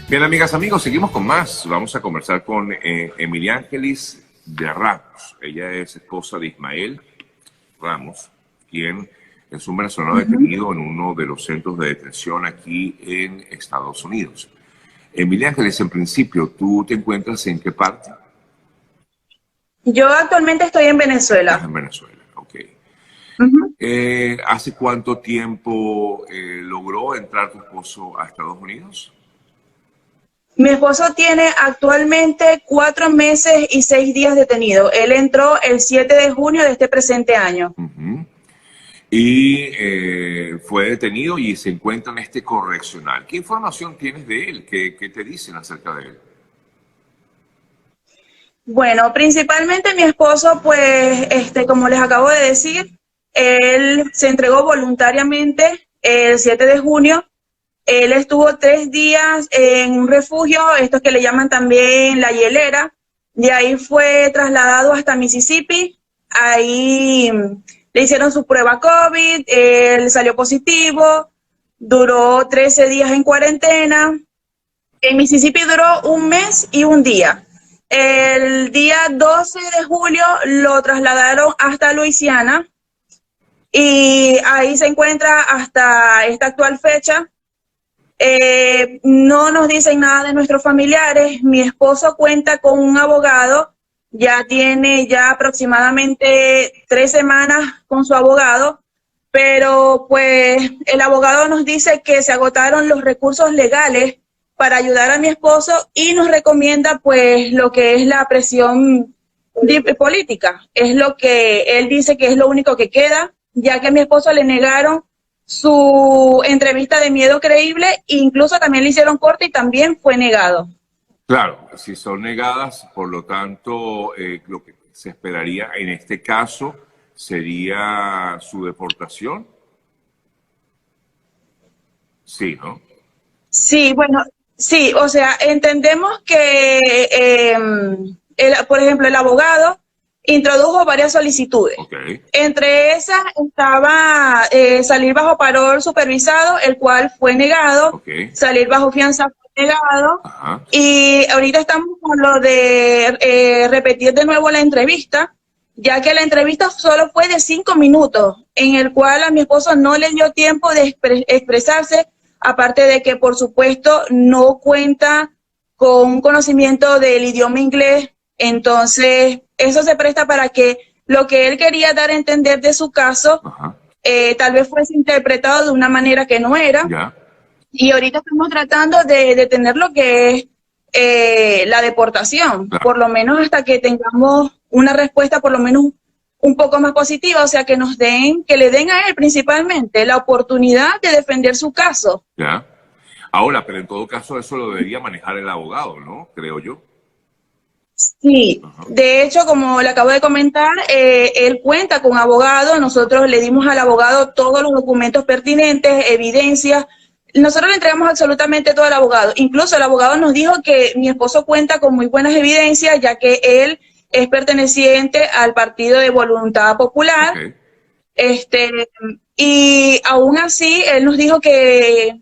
Bien, amigas, amigos, seguimos con más. Vamos a conversar con Emilia Ángeles de Ramos. Ella es esposa de Ismael Ramos, quien es un venezolano detenido en uno de los centros de detención aquí en Estados Unidos. Emilia Ángeles, en principio, ¿tú te encuentras en qué parte? Yo actualmente estoy en Estás Venezuela. en Venezuela, ok. Ujú. ¿Hace cuánto tiempo logró entrar tu esposo a Estados Unidos? Mi esposo tiene actualmente 4 meses y 6 días detenido. Él entró el 7 de junio de este presente año. Ujú. Y fue detenido y se encuentra en este correccional. ¿Qué información tienes de él? ¿Qué te dicen acerca de él? Bueno, principalmente mi esposo, pues, como les acabo de decir, él se entregó voluntariamente el 7 de junio. Él estuvo 3 días en un refugio, estos que le llaman también la hielera. De ahí fue trasladado hasta Mississippi. Ahí le hicieron su prueba COVID, él salió positivo, duró 13 días en cuarentena. En Mississippi duró 1 mes y 1 día. El día 12 de julio lo trasladaron hasta Luisiana y ahí se encuentra hasta esta actual fecha. No nos dicen nada de nuestros familiares. Mi esposo cuenta con un abogado, ya tiene ya aproximadamente 3 semanas con su abogado, pero pues el abogado nos dice que se agotaron los recursos legales para ayudar a mi esposo y nos recomienda pues lo que es la presión política. Es lo que él dice que es lo único que queda, ya que a mi esposo le negaron su entrevista de miedo creíble, incluso también le hicieron corte y también fue negado. Claro, si son negadas, por lo tanto, lo que se esperaría en este caso sería su deportación. Sí, ¿no? Sí, bueno, sí, o sea, entendemos que, por ejemplo, el abogado introdujo varias solicitudes. Ok. Entre esas estaba salir bajo parol supervisado, el cual fue negado, Ok. salir bajo fianza fue negado, Ajá. y ahorita estamos con lo de repetir de nuevo la entrevista, ya que la entrevista solo fue de 5 minutos, en el cual a mi esposo no le dio tiempo de expresarse, aparte de que, por supuesto, no cuenta con un conocimiento del idioma inglés. Entonces eso se presta para que lo que él quería dar a entender de su caso Ajá. tal vez fuese interpretado de una manera que no era. Ya. Y ahorita estamos tratando de detener lo que es la deportación, Claro. por lo menos hasta que tengamos una respuesta por lo menos un poco más positiva, o sea, que le den a él principalmente la oportunidad de defender su caso. Ya. Ahora, pero en todo caso eso lo debería manejar el abogado, ¿no? Creo yo. Sí, Ajá. de hecho, como le acabo de comentar, él cuenta con abogado. Nosotros le dimos al abogado todos los documentos pertinentes, evidencias. Nosotros le entregamos absolutamente todo al abogado. Incluso el abogado nos dijo que mi esposo cuenta con muy buenas evidencias, ya que él es perteneciente al Partido de Voluntad Popular. Ok. Este, y aún así, él nos dijo que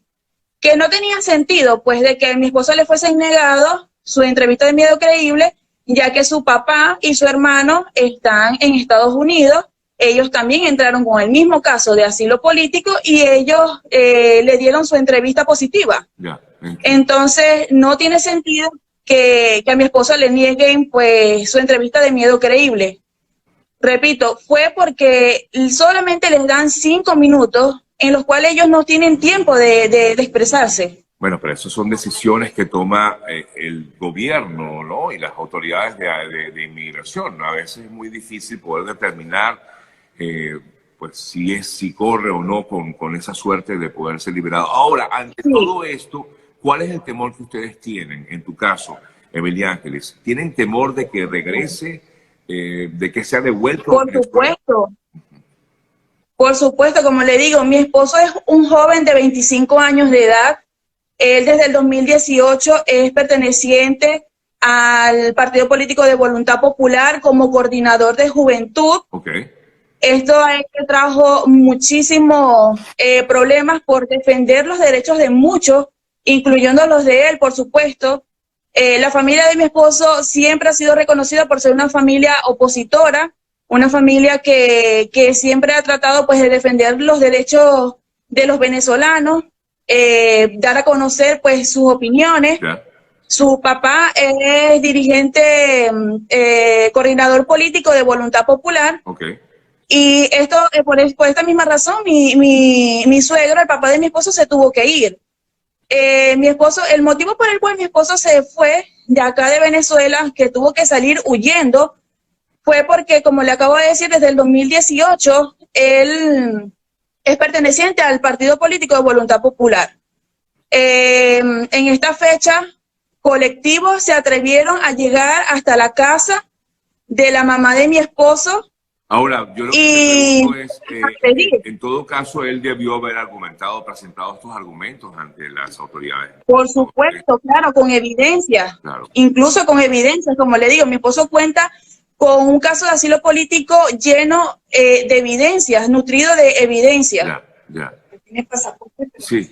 no tenía sentido, pues, de que a mi esposo le fuese negado su entrevista de miedo creíble, ya que su papá y su hermano están en Estados Unidos. Ellos también entraron con el mismo caso de asilo político y ellos le dieron su entrevista positiva. Ya. Entiendo. Entonces, no tiene sentido que a mi esposo le nieguen pues su entrevista de miedo creíble. Repito, fue porque solamente les dan 5 minutos en los cuales ellos no tienen tiempo de expresarse. Bueno, pero esas son decisiones que toma el gobierno, ¿no? Y las autoridades de inmigración. A veces es muy difícil poder determinar, eh, pues, si corre o no con esa suerte de poder ser liberado. Ahora, ante Sí, todo esto, ¿cuál es el temor que ustedes tienen, en tu caso, Emilia Ángeles? ¿Tienen temor de que regrese, de que sea devuelto a por Venezuela? supuesto, como le digo, mi esposo es un joven de 25 años de edad. Él desde el 2018 es perteneciente al Partido Político de Voluntad Popular como coordinador de juventud. Ok. Esto a él le trajo muchísimos problemas por defender los derechos de muchos incluyendo los de él, por supuesto. La familia de mi esposo siempre ha sido reconocida por ser una familia opositora, una familia que siempre ha tratado pues de defender los derechos de los venezolanos, dar a conocer pues sus opiniones. Ya. Su papá es dirigente, coordinador político de Voluntad Popular. Okay. Y esto, por esta misma razón, mi suegro, el papá de mi esposo, se tuvo que ir. Mi esposo, el motivo por el cual mi esposo se fue de acá de Venezuela, que tuvo que salir huyendo, fue porque, como le acabo de decir, desde el 2018, él es perteneciente al partido político de Voluntad Popular. En esta fecha, colectivos se atrevieron a llegar hasta la casa de la mamá de mi esposo. Ahora, yo lo que te pregunto es, en todo caso, él debió haber argumentado, presentado estos argumentos ante las autoridades. Por supuesto, claro, con evidencia, claro. Incluso con evidencias, como le digo, mi esposo cuenta con un caso de asilo político lleno de evidencias, nutrido de evidencias. Ya. Sí,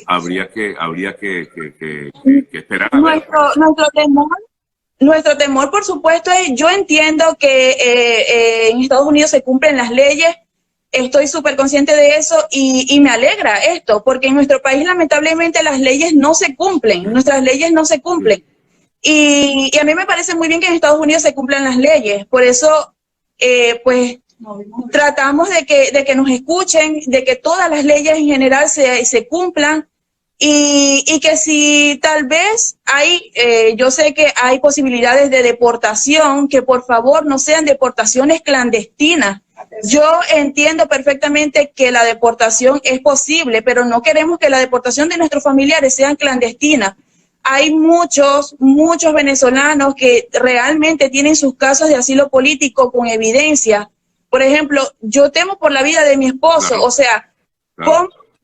habría que esperar. Nuestro temor, por supuesto, es, yo entiendo que en Estados Unidos se cumplen las leyes, estoy súper consciente de eso y me alegra esto, porque en nuestro país lamentablemente las leyes no se cumplen, nuestras leyes no se cumplen. Y a mí me parece muy bien que en Estados Unidos se cumplan las leyes, por eso pues tratamos de que nos escuchen, de que todas las leyes en general se cumplan. Y que si tal vez hay, yo sé que hay posibilidades de deportación, que por favor no sean deportaciones clandestinas. Yo entiendo perfectamente que la deportación es posible, pero no queremos que la deportación de nuestros familiares sean clandestinas. Hay muchos venezolanos que realmente tienen sus casos de asilo político con evidencia. Por ejemplo, yo temo por la vida de mi esposo, claro. O sea,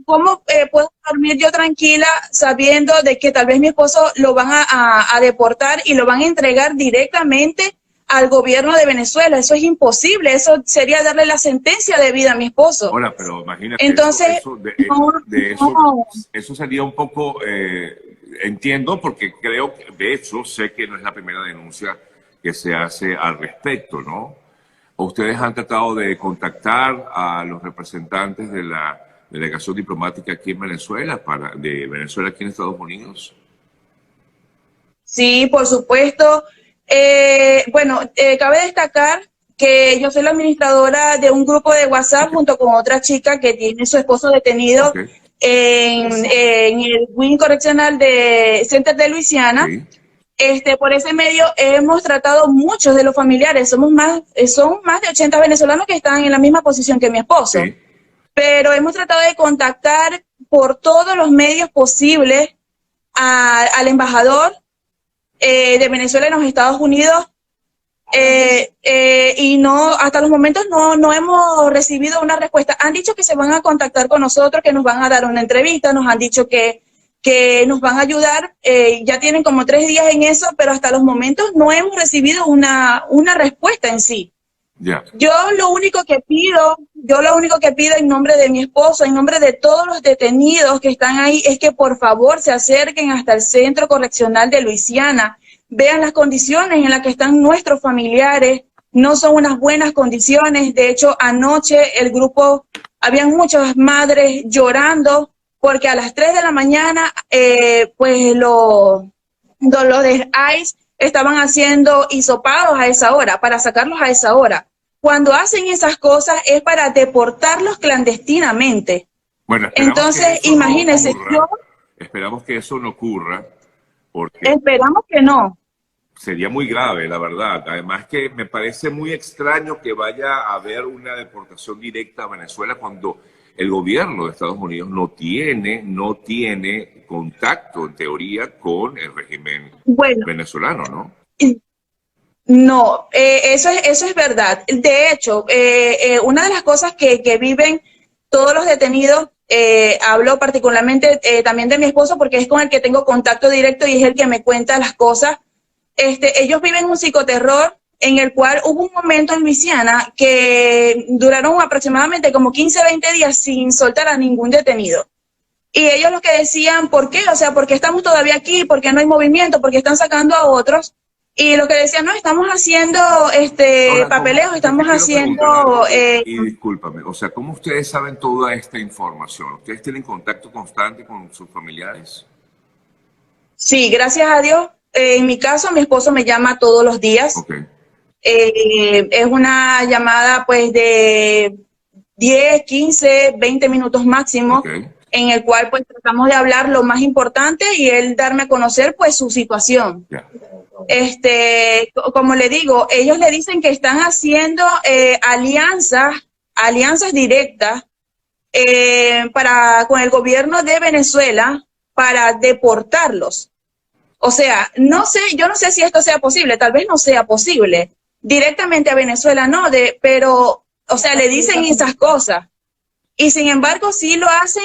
¿Cómo puedo dormir yo tranquila sabiendo de que tal vez mi esposo lo van a deportar y lo van a entregar directamente al gobierno de Venezuela? Eso es imposible, eso sería darle la sentencia de vida a mi esposo. Ahora, pero imagínate, entonces, eso sería un poco, entiendo, porque creo que, de hecho, sé que no es la primera denuncia que se hace al respecto, ¿no? ¿Ustedes han tratado de contactar a los representantes de la delegación diplomática aquí en Venezuela, de Venezuela aquí en Estados Unidos? Sí, por supuesto. Cabe destacar que yo soy la administradora de un grupo de WhatsApp junto con otra chica que tiene su esposo detenido en el Wing Correccional de Center de Luisiana. Por ese medio hemos tratado muchos de los familiares, son más de 80 venezolanos que están en la misma posición que mi esposo. Pero hemos tratado de contactar por todos los medios posibles al embajador de Venezuela en los Estados Unidos y no, hasta los momentos no hemos recibido una respuesta. Han dicho que se van a contactar con nosotros, que nos van a dar una entrevista, nos han dicho que nos van a ayudar, ya tienen como 3 días en eso, pero hasta los momentos no hemos recibido una respuesta en sí. Yo lo único que pido en nombre de mi esposo, en nombre de todos los detenidos que están ahí, es que por favor se acerquen hasta el Centro Correccional de Luisiana, vean las condiciones en las que están nuestros familiares, no son unas buenas condiciones. De hecho, anoche el grupo, habían muchas madres llorando porque a las 3 de la mañana, pues los de ICE estaban haciendo hisopados a esa hora, para sacarlos a esa hora. Cuando hacen esas cosas es para deportarlos clandestinamente. Bueno, entonces, imagínense, esperamos que eso no ocurra, porque esperamos que no. Sería muy grave, la verdad. Además que me parece muy extraño que vaya a haber una deportación directa a Venezuela cuando el gobierno de Estados Unidos no tiene contacto, en teoría, con el régimen venezolano, ¿no? No, eso es verdad. De hecho, una de las cosas que viven todos los detenidos, hablo particularmente también de mi esposo porque es con el que tengo contacto directo y es el que me cuenta las cosas. Ellos viven un psicoterror en el cual hubo un momento en Luisiana que duraron aproximadamente como 15, 20 días sin soltar a ningún detenido. Y ellos lo que decían, ¿por qué? O sea, ¿por qué estamos todavía aquí? ¿Por qué no hay movimiento? ¿Por qué están sacando a otros? Y lo que decían, no, estamos haciendo Ahora, papeleos, te estamos quiero preguntar algo haciendo... y discúlpame, o sea, ¿cómo ustedes saben toda esta información? ¿Ustedes tienen contacto constante con sus familiares? sí, gracias a Dios. En mi caso, mi esposo me llama todos los días. Ok, Es una llamada pues de 10, 15, 20 minutos máximo, ok, en el cual pues tratamos de hablar lo más importante y él darme a conocer pues su situación. ya. Como le digo, ellos le dicen que están haciendo alianzas directas con el gobierno de Venezuela para deportarlos. O sea, no sé, yo no sé si esto sea posible, tal vez no sea posible. Directamente a Venezuela no, pero, o sea, le dicen esas cosas. Y sin embargo, sí lo hacen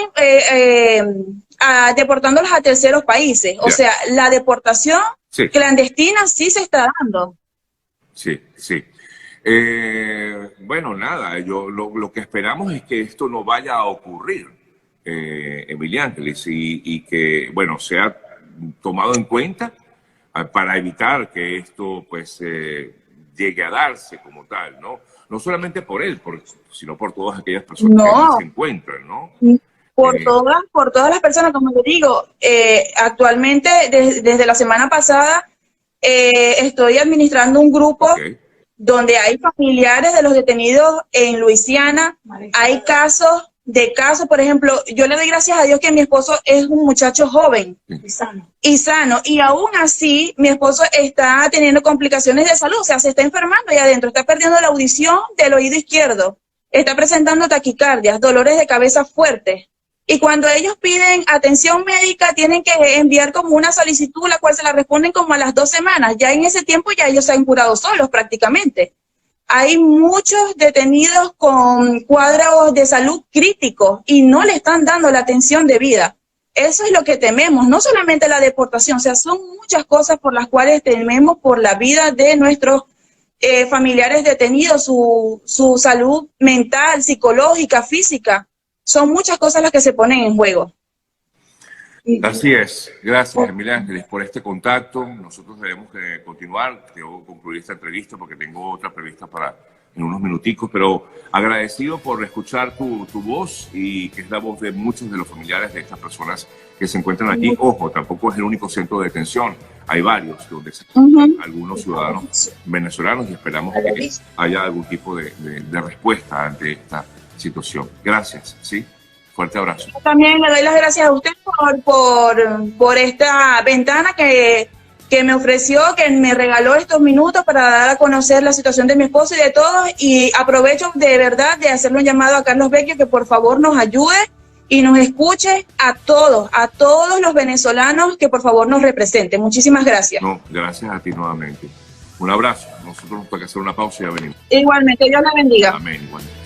deportándolos a terceros países. O Ya. sea, la deportación Sí, clandestina sí se está dando. sí, sí. Bueno, nada, lo que esperamos es que esto no vaya a ocurrir, Emilia Ángeles, y que, bueno, sea tomado en cuenta para evitar que esto, pues, llegue a darse como tal, ¿no? No solamente por él, sino por todas aquellas personas que allí No, se encuentran, ¿no? por Eh, por todas las personas, como le digo, actualmente desde la semana pasada estoy administrando un grupo ok, donde hay familiares de los detenidos en Luisiana. Hay casos, por ejemplo, yo le doy gracias a Dios que mi esposo es un muchacho joven y sano, y aún así mi esposo está teniendo complicaciones de salud, o sea, se está enfermando ahí adentro, está perdiendo la audición del oído izquierdo, está presentando taquicardias, dolores de cabeza fuertes. Y cuando ellos piden atención médica, tienen que enviar como una solicitud, la cual se la responden como a las 2 semanas. Ya en ese tiempo ya ellos se han curado solos prácticamente. Hay muchos detenidos con cuadros de salud críticos y no le están dando la atención debida. Eso es lo que tememos, no solamente la deportación, o sea, son muchas cosas por las cuales tememos por la vida de nuestros familiares detenidos, su salud mental, psicológica, física. Son muchas cosas las que se ponen en juego. así es. Gracias, Emilia Ángeles, por este contacto. Nosotros debemos continuar. Debo concluir esta entrevista porque tengo otra prevista en unos minuticos, pero agradecido por escuchar tu voz y que es la voz de muchos de los familiares de estas personas que se encuentran aquí. Ojo, tampoco es el único centro de detención. Hay varios donde se encuentran algunos ciudadanos venezolanos y esperamos que haya algún tipo de respuesta ante esta situación. Gracias, ¿sí? Fuerte abrazo. Yo también le doy las gracias a usted por esta ventana que me ofreció, que me regaló estos minutos para dar a conocer la situación de mi esposo y de todos. Y aprovecho de verdad de hacerle un llamado a Carlos Vecchio que por favor nos ayude y nos escuche a todos los venezolanos, que por favor nos represente. Muchísimas gracias. No, gracias a ti nuevamente. Un abrazo. Nosotros nos toca hacer una pausa y ya venimos. Igualmente, Dios la bendiga. Amén. Igualmente.